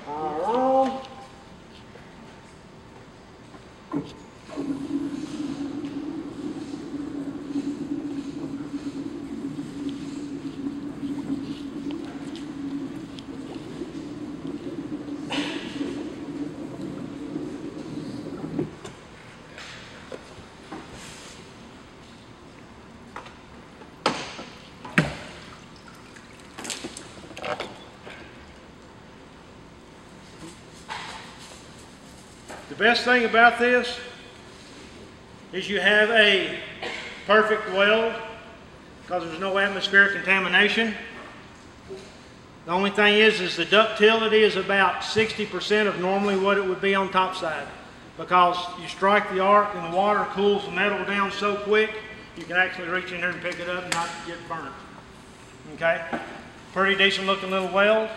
Power on. The best thing about this is you have a perfect weld because there's no atmospheric contamination. The only thing is the ductility is about 60% of normally what it would be on top side, because you strike the arc and the water cools the metal down so quick you can actually reach in here and pick it up and not get burnt. Okay? Pretty decent looking little weld.